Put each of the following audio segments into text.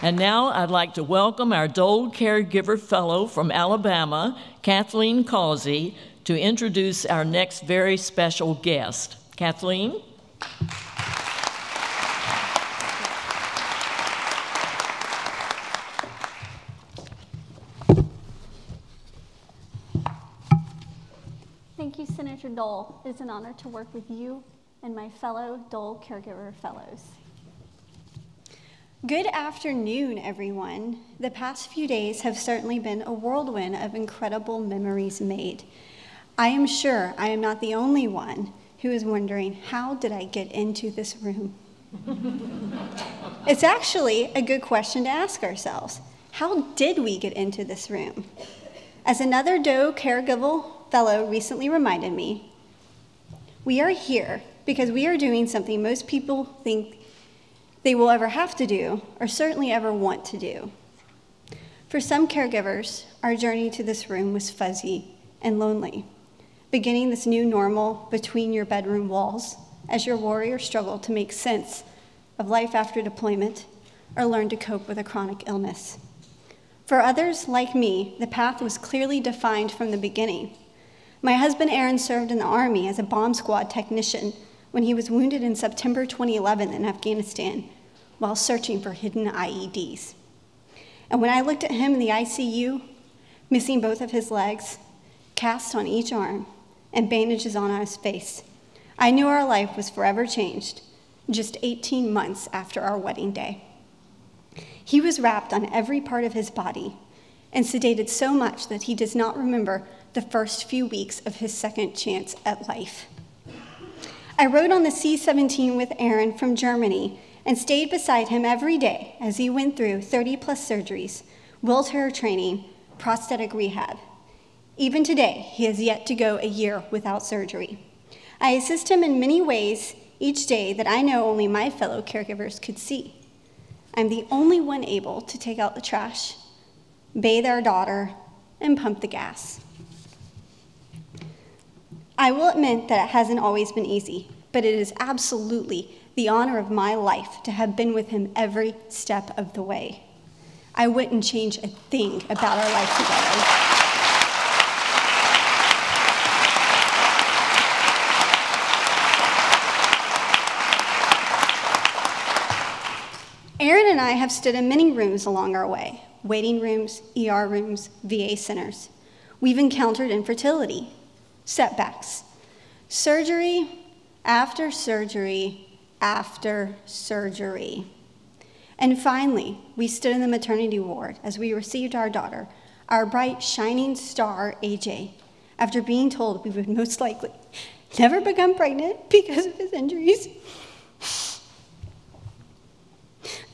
And now I'd like to welcome our Dole Caregiver Fellow from Alabama, Kathleen Kazi, to introduce our next very special guest. Kathleen? Thank you, Senator Dole. It is an honor to work with you and my fellow Dole Caregiver Fellows. Good afternoon, everyone. The past few days have certainly been a whirlwind of incredible memories made. I am sure I am not the only one who is wondering, how did I get into this room? It's actually a good question to ask ourselves. How did we get into this room? As another Dole Caregiver Fellow recently reminded me, we are here because we are doing something most people think they will ever have to do, or certainly ever want to do. For some caregivers, our journey to this room was fuzzy and lonely, beginning this new normal between your bedroom walls as your warrior struggled to make sense of life after deployment or learn to cope with a chronic illness. For others, like me, the path was clearly defined from the beginning. My husband, Aaron, served in the Army as a bomb squad technician when he was wounded in September 2011 in Afghanistan while searching for hidden IEDs. And when I looked at him in the ICU, missing both of his legs, cast on each arm, and bandages on his face, I knew our life was forever changed just 18 months after our wedding day. He was wrapped on every part of his body and sedated so much that he does not remember the first few weeks of his second chance at life. I rode on the C-17 with Aaron from Germany and stayed beside him every day as he went through 30-plus surgeries, wheelchair training, prosthetic rehab. Even today, he has yet to go a year without surgery. I assist him in many ways each day that I know only my fellow caregivers could see. I'm the only one able to take out the trash, bathe our daughter, and pump the gas. I will admit that it hasn't always been easy, but it is absolutely the honor of my life to have been with him every step of the way. I wouldn't change a thing about our life together. Aaron and I have stood in many rooms along our way, waiting rooms, ER rooms, VA centers. We've encountered infertility, setbacks, surgery after surgery after surgery. And finally, we stood in the maternity ward as we received our daughter, our bright, shining star, AJ, after being told we would most likely never become pregnant because of his injuries.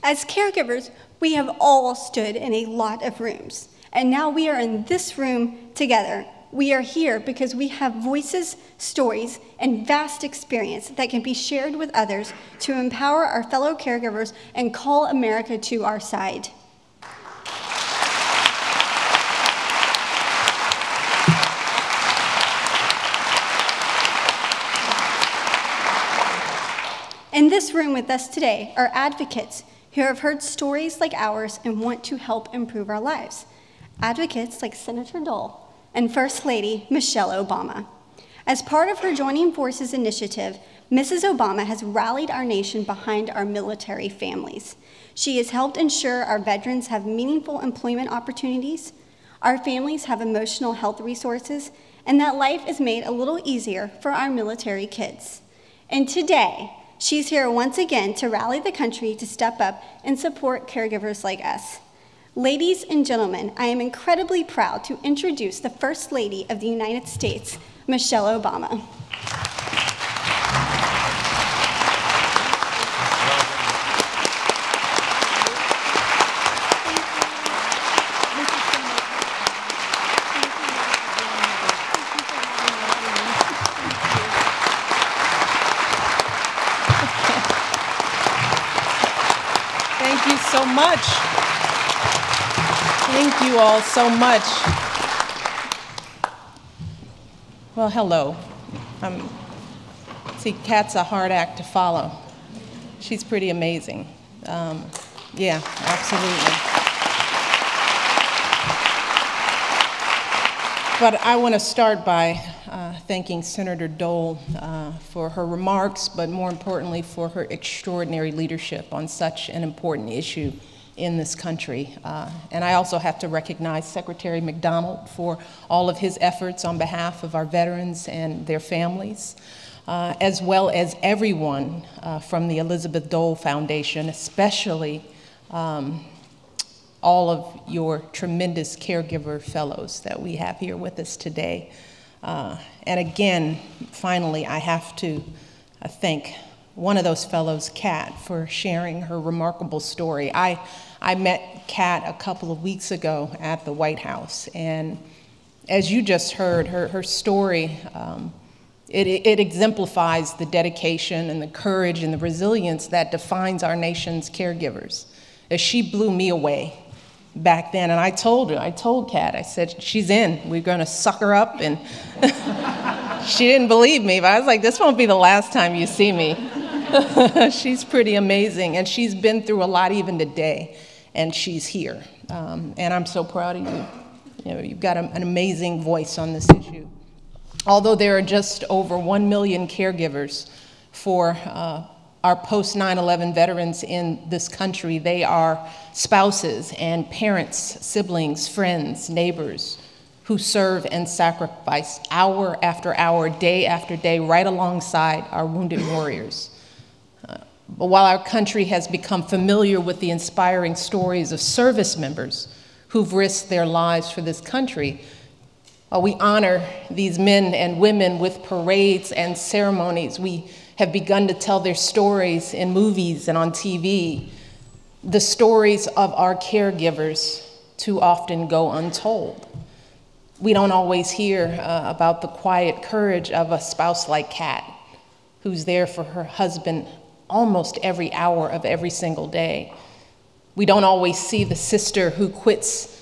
As caregivers, we have all stood in a lot of rooms, and now we are in this room together. We are here because we have voices, stories, and vast experience that can be shared with others to empower our fellow caregivers and call America to our side. In this room with us today are advocates who have heard stories like ours and want to help improve our lives. Advocates like Senator Dole and First Lady Michelle Obama. As part of her Joining Forces initiative, Mrs. Obama has rallied our nation behind our military families. She has helped ensure our veterans have meaningful employment opportunities, our families have emotional health resources, and that life is made a little easier for our military kids. And today, she's here once again to rally the country to step up and support caregivers like us. Ladies and gentlemen, I am incredibly proud to introduce the First Lady of the United States, Michelle Obama. Thank you so much. Thank you all so much. Well, hello. See, Kat's a hard act to follow. She's pretty amazing. Yeah, absolutely. But I want to start by thanking Senator Dole for her remarks, but more importantly for her extraordinary leadership on such an important issue in this country. And I also have to recognize Secretary McDonald for all of his efforts on behalf of our veterans and their families, as well as everyone from the Elizabeth Dole Foundation, especially all of your tremendous caregiver fellows that we have here with us today. And again, finally, I have to thank one of those fellows, Kat, for sharing her remarkable story. I met Kat a couple of weeks ago at the White House, and as you just heard, her story, it exemplifies the dedication and the courage and the resilience that defines our nation's caregivers. As she blew me away back then, and I told Kat, I said, she's in, we're gonna suck her up, and she didn't believe me, but I was like, this won't be the last time you see me. She's pretty amazing, and she's been through a lot even today, and she's here. And I'm so proud of you. You know, you've got an amazing voice on this issue. Although there are just over 1 million caregivers for our post-9/11 veterans in this country, they are spouses and parents, siblings, friends, neighbors who serve and sacrifice hour after hour, day after day, right alongside our wounded warriors. But while our country has become familiar with the inspiring stories of service members who've risked their lives for this country, we honor these men and women with parades and ceremonies. We have begun to tell their stories in movies and on TV. The stories of our caregivers too often go untold. We don't always hear about the quiet courage of a spouse like Kat, who's there for her husband almost every hour of every single day. We don't always see the sister who quits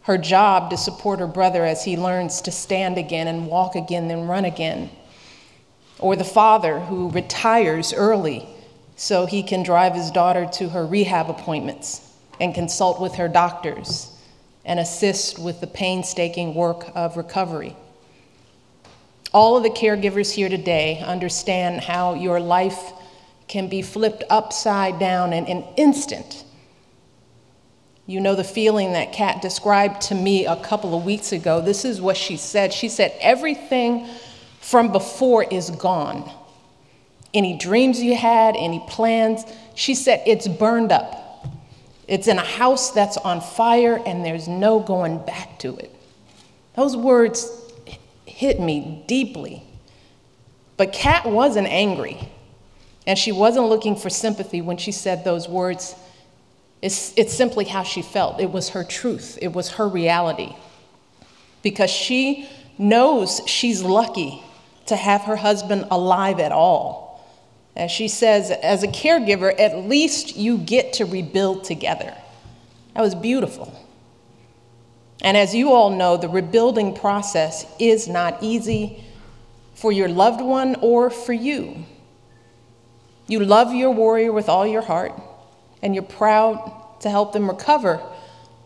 her job to support her brother as he learns to stand again and walk again and run again. Or the father who retires early so he can drive his daughter to her rehab appointments and consult with her doctors and assist with the painstaking work of recovery. All of the caregivers here today understand how your life can be flipped upside down in an instant. You know the feeling that Kat described to me a couple of weeks ago. This is what she said. She said, everything from before is gone. Any dreams you had, any plans, she said, it's burned up. It's in a house that's on fire and there's no going back to it. Those words hit me deeply. But Kat wasn't angry, and she wasn't looking for sympathy when she said those words. It's simply how she felt. It was her truth. It was her reality. Because she knows she's lucky to have her husband alive at all. As she says, as a caregiver, at least you get to rebuild together. That was beautiful. And as you all know, the rebuilding process is not easy for your loved one or for you. You love your warrior with all your heart, and you're proud to help them recover.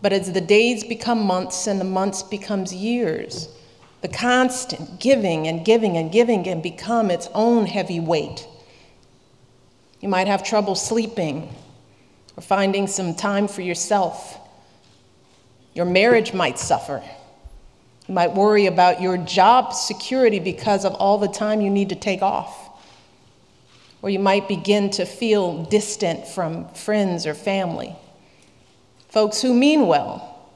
But as the days become months and the months becomes years, the constant giving and giving and giving can become its own heavy weight. You might have trouble sleeping or finding some time for yourself. Your marriage might suffer. You might worry about your job security because of all the time you need to take off. Or you might begin to feel distant from friends or family. Folks who mean well,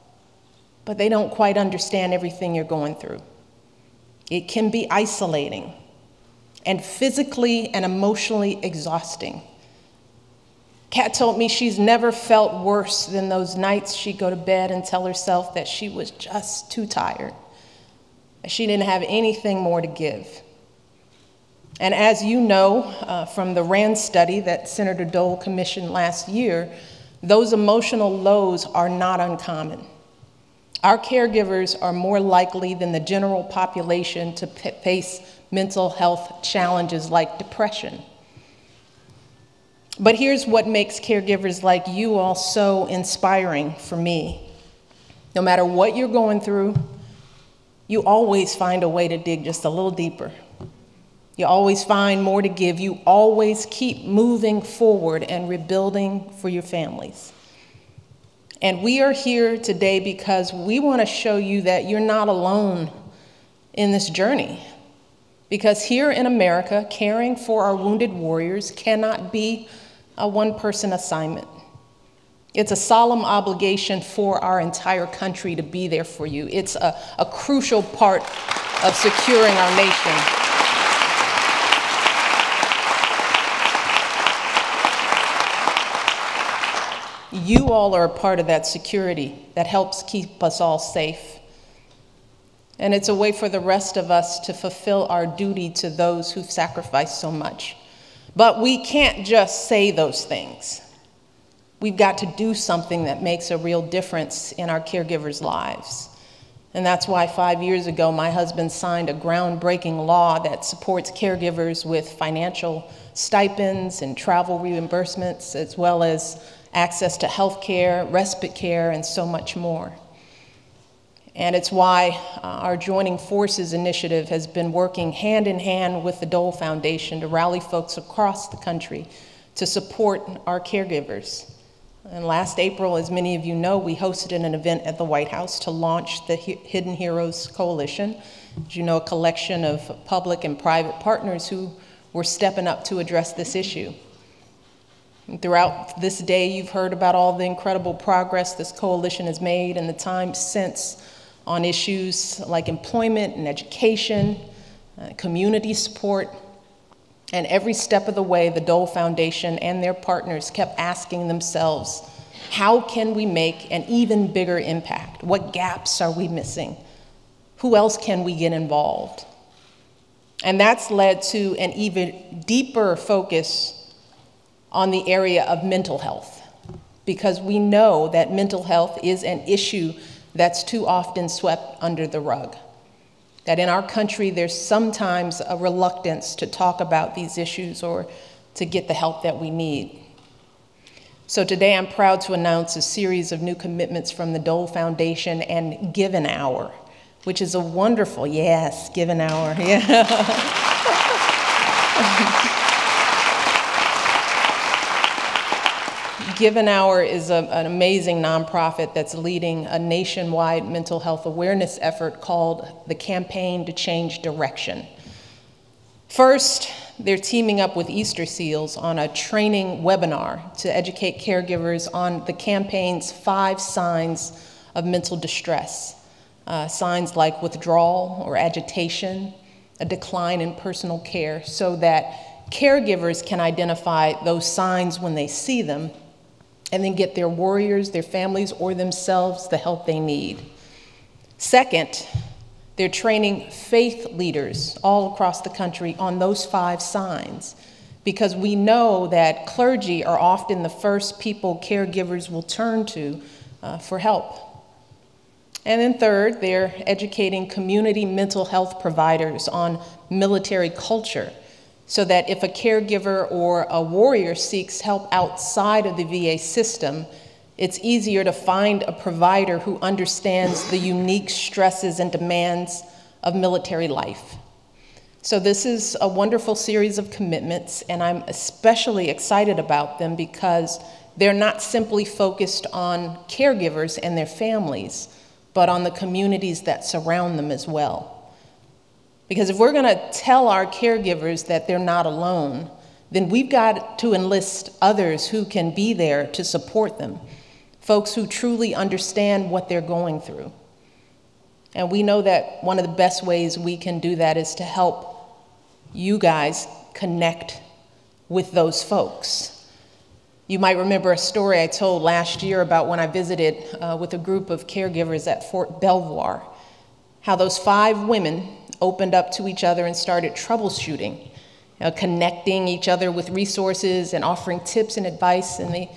but they don't quite understand everything you're going through. It can be isolating and physically and emotionally exhausting. Kat told me she's never felt worse than those nights she'd go to bed and tell herself that she was just too tired, that she didn't have anything more to give. And as you know from the RAND study that Senator Dole commissioned last year, those emotional lows are not uncommon. Our caregivers are more likely than the general population to face mental health challenges like depression. But here's what makes caregivers like you all so inspiring for me. No matter what you're going through, you always find a way to dig just a little deeper. You always find more to give. You always keep moving forward and rebuilding for your families. And we are here today because we want to show you that you're not alone in this journey. Because here in America, caring for our wounded warriors cannot be a one-person assignment. It's a solemn obligation for our entire country to be there for you. It's a crucial part of securing our nation. You all are a part of that security that helps keep us all safe. And it's a way for the rest of us to fulfill our duty to those who've sacrificed so much. But we can't just say those things. We've got to do something that makes a real difference in our caregivers' lives. And that's why 5 years ago, my husband signed a groundbreaking law that supports caregivers with financial stipends and travel reimbursements, as well as access to health care, respite care, and so much more. And it's why our Joining Forces initiative has been working hand in hand with the Dole Foundation to rally folks across the country to support our caregivers. And last April, as many of you know, we hosted an event at the White House to launch the Hidden Heroes Coalition. As you know, a collection of public and private partners who were stepping up to address this issue. And throughout this day, you've heard about all the incredible progress this coalition has made in the time since on issues like employment and education, community support. And every step of the way, the Dole Foundation and their partners kept asking themselves, how can we make an even bigger impact? What gaps are we missing? Who else can we get involved? And that's led to an even deeper focus on the area of mental health, because we know that mental health is an issue that's too often swept under the rug. That in our country, there's sometimes a reluctance to talk about these issues or to get the help that we need. So today, I'm proud to announce a series of new commitments from the Dole Foundation and Give an Hour, which is a wonderful, yes, Give an Hour, yeah. Give an Hour is an amazing nonprofit that's leading a nationwide mental health awareness effort called the Campaign to Change Direction. First, they're teaming up with Easter Seals on a training webinar to educate caregivers on the campaign's 5 signs of mental distress. Signs like withdrawal or agitation, a decline in personal care, so that caregivers can identify those signs when they see them and then get their warriors, their families, or themselves the help they need. Second, they're training faith leaders all across the country on those 5 signs, because we know that clergy are often the first people caregivers will turn to for help. And then third, they're educating community mental health providers on military culture, so that if a caregiver or a warrior seeks help outside of the VA system, it's easier to find a provider who understands the unique stresses and demands of military life. So this is a wonderful series of commitments, and I'm especially excited about them because they're not simply focused on caregivers and their families, but on the communities that surround them as well. Because if we're going to tell our caregivers that they're not alone, then we've got to enlist others who can be there to support them, folks who truly understand what they're going through. And we know that one of the best ways we can do that is to help you guys connect with those folks. You might remember a story I told last year about when I visited with a group of caregivers at Fort Belvoir, how those 5 women opened up to each other and started troubleshooting, connecting each other with resources and offering tips and advice and the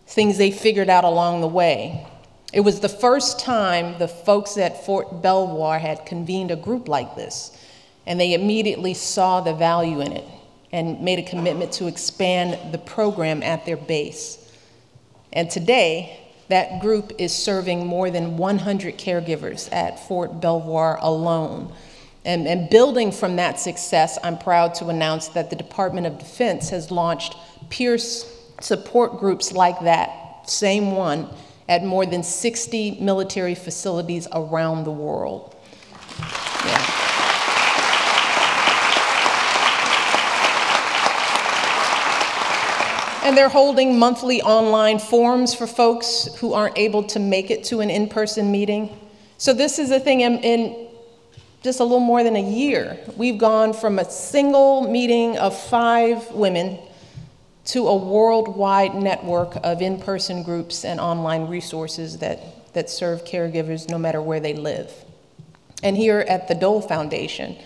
things they figured out along the way. It was the first time the folks at Fort Belvoir had convened a group like this, and they immediately saw the value in it. and made a commitment to expand the program at their base. And today, that group is serving more than 100 caregivers at Fort Belvoir alone. And building from that success, I'm proud to announce that the Department of Defense has launched peer support groups like that, same one, at more than 60 military facilities around the world. Yeah. And they're holding monthly online forums for folks who aren't able to make it to an in-person meeting. So this is a thing in just a little more than a year. We've gone from a single meeting of 5 women to a worldwide network of in-person groups and online resources that serve caregivers no matter where they live. And here at the Dole Foundation,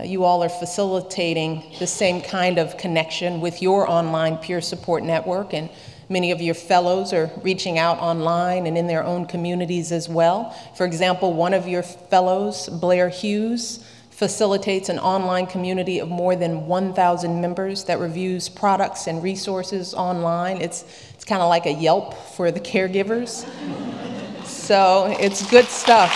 you all are facilitating the same kind of connection with your online peer support network, and many of your fellows are reaching out online and in their own communities as well. For example, one of your fellows, Blair Hughes, facilitates an online community of more than 1,000 members that reviews products and resources online. It's kind of like a Yelp for the caregivers. So it's good stuff.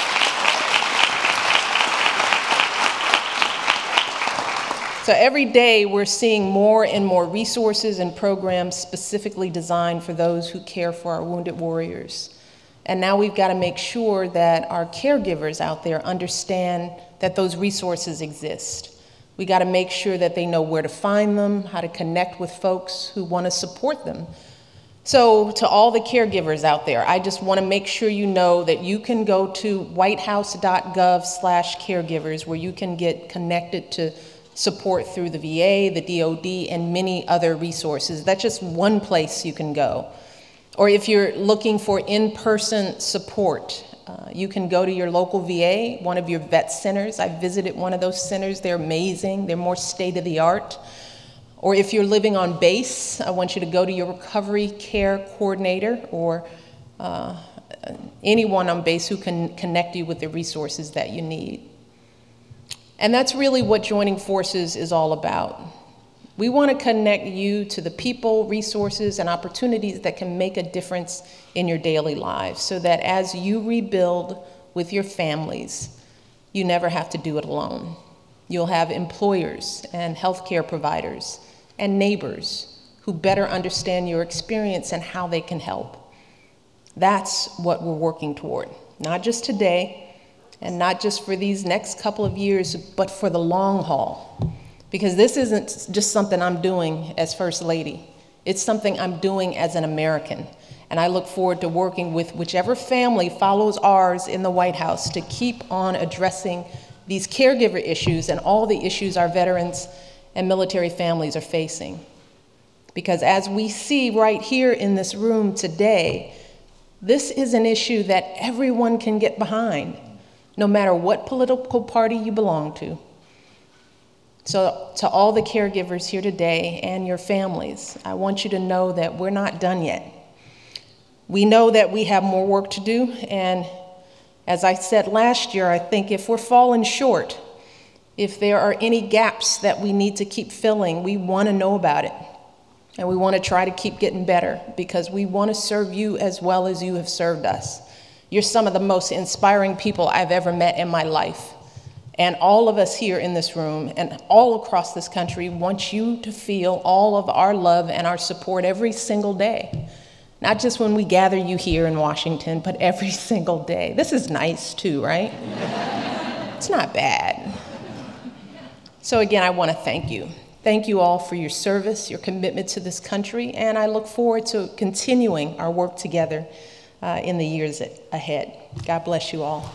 So every day we're seeing more and more resources and programs specifically designed for those who care for our wounded warriors. And now we've got to make sure that our caregivers out there understand that those resources exist. We got to make sure that they know where to find them, how to connect with folks who want to support them. So to all the caregivers out there, I just want to make sure you know that you can go to whitehouse.gov/caregivers, where you can get connected to support through the VA, the DOD, and many other resources. That's just one place you can go. Or if you're looking for in-person support, you can go to your local VA, one of your vet centers. I visited one of those centers. They're amazing. They're more state-of-the-art. Or if you're living on base, I want you to go to your recovery care coordinator or anyone on base who can connect you with the resources that you need. And that's really what joining forces is all about. We want to connect you to the people, resources, and opportunities that can make a difference in your daily lives, so that as you rebuild with your families, you never have to do it alone. You'll have employers and healthcare providers and neighbors who better understand your experience and how they can help. That's what we're working toward, not just today and not just for these next couple of years, but for the long haul. Because this isn't just something I'm doing as First Lady. It's something I'm doing as an American. And I look forward to working with whichever family follows ours in the White House to keep on addressing these caregiver issues and all the issues our veterans and military families are facing. Because as we see right here in this room today, this is an issue that everyone can get behind, no matter what political party you belong to. So to all the caregivers here today and your families, I want you to know that we're not done yet. We know that we have more work to do, and as I said last year, I think if we're falling short, if there are any gaps that we need to keep filling, we want to know about it. And we want to try to keep getting better, because we want to serve you as well as you have served us. You're some of the most inspiring people I've ever met in my life. And all of us here in this room and all across this country want you to feel all of our love and our support every single day. Not just when we gather you here in Washington, but every single day. This is nice too, right? It's not bad. So again, I want to thank you. Thank you all for your service, your commitment to this country, and I look forward to continuing our work together in the years ahead. God bless you all.